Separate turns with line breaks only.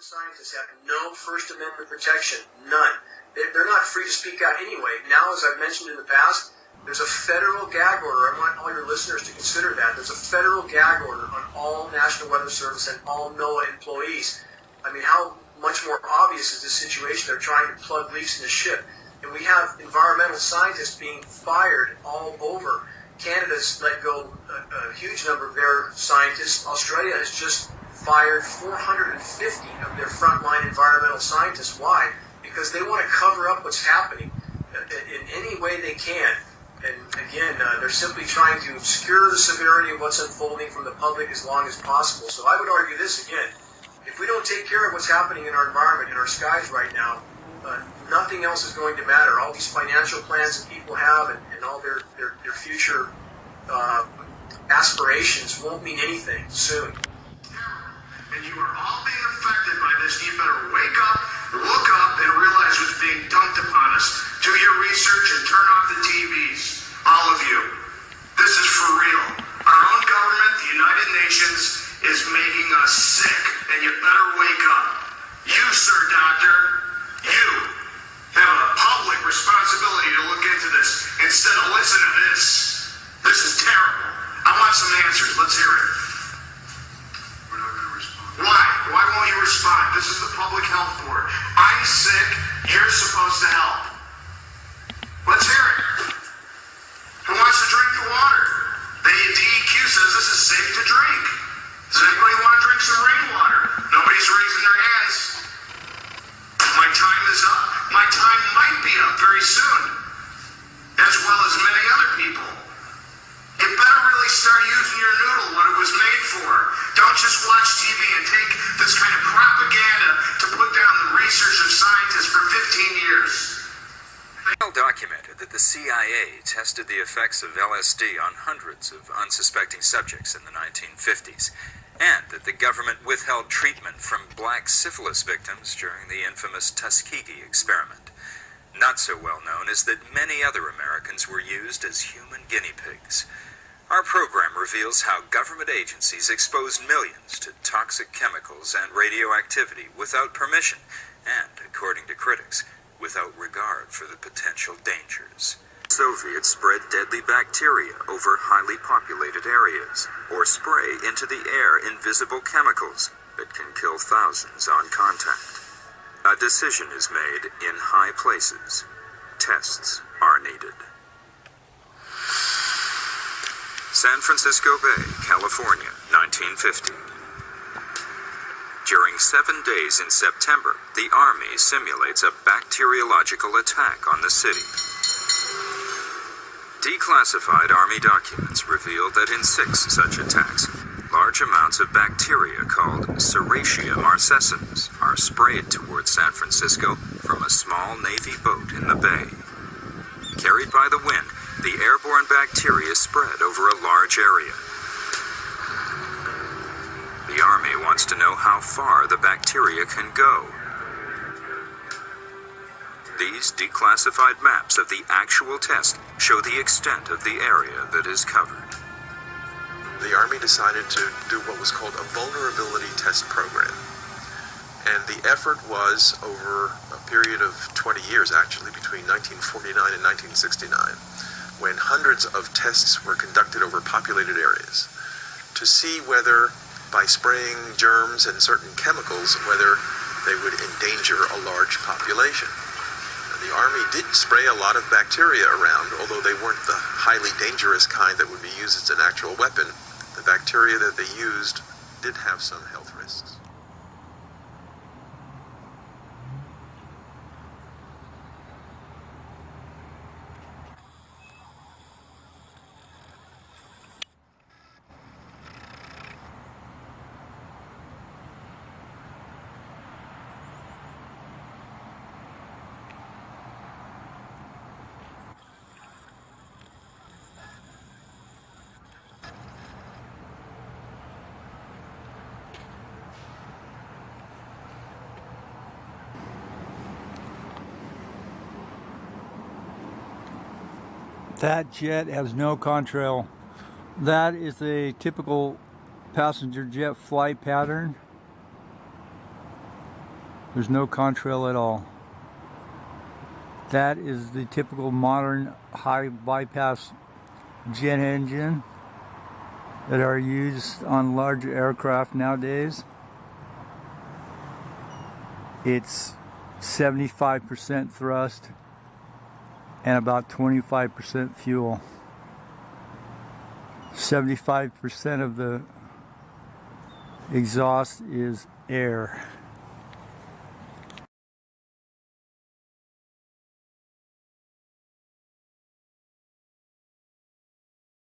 scientists have no First Amendment protection, none. They're not free to speak out anyway. Now, as I've mentioned in the past, there's a federal gag order. I want all your listeners to consider that. There's a federal gag order on all National Weather Service and all NOAA employees. I mean, how much more obvious is this situation? They're trying to plug leaks in the ship. And we have environmental scientists being fired all over. Canada's let go a huge number of their scientists. Australia has just fired 450 of their frontline environmental scientists. Why? Because they want to cover up what's happening in any way they can. And again, they're simply trying to obscure the severity of what's unfolding from the public as long as possible. So I would argue this again. If we don't take care of what's happening in our environment, in our skies right now, nothing else is going to matter. All these financial plans that people have and all their future aspirations won't mean anything soon.
And you are all being affected by this. You better wake up, look up, and realize what's being dumped upon us. Do your research and turn off the TVs. All of you. This is for real. Our own government, the United Nations, is making us sick, and you better wake up. You, sir, doctor, you have a public responsibility to look into this instead of listen to this. This is terrible. I want some answers. Let's hear it.
We're not going to respond.
Why? Why won't you respond? This is the Public Health Board. I'm sick. You're supposed to help. Let's hear it. Who wants to drink the water? The DEQ says this is safe to drink. Does anybody want to drink some rainwater? Nobody's raising their hands. My time is up. My time might be up very soon, as well as many other people. You better really start using your noodle, what it was made for. Don't just watch TV and take this kind of propaganda to put down the research of scientists for 15 years.
Well documented that the CIA tested the effects of LSD on hundreds of unsuspecting subjects in the 1950s, and that the government withheld treatment from black syphilis victims during the infamous Tuskegee experiment. Not so well known is that many other Americans were used as human guinea pigs. Our program reveals how government agencies exposed millions to toxic chemicals and radioactivity without permission and, according to critics, without regard for the potential dangers. Soviets spread deadly bacteria over highly populated areas, or spray into the air invisible chemicals that can kill thousands on contact. A decision is made in high places. Tests are needed. San Francisco Bay, California, 1950. During 7 days in September, the Army simulates a bacteriological attack on the city. Declassified Army documents reveal that in 6 such attacks, large amounts of bacteria called Serratia marcescens are sprayed towards San Francisco from a small Navy boat in the bay. Carried by the wind, the airborne bacteria spread over a large area. The Army wants to know how far the bacteria can go. These declassified maps of the actual test show the extent of the area that is covered.
The Army decided to do what was called a vulnerability test program. And the effort was over a period of 20 years, actually, between 1949 and 1969, when hundreds of tests were conducted over populated areas to see whether, by spraying germs and certain chemicals, whether they would endanger a large population. The Army did spray a lot of bacteria around, although they weren't the highly dangerous kind that would be used as an actual weapon. The bacteria that they used did have some health risks.
That jet has no contrail. That is a typical passenger jet flight pattern. There's no contrail at all. That is the typical modern high bypass jet engine that are used on larger aircraft nowadays. It's 75% thrust and about 25% fuel. 75% of the exhaust is air.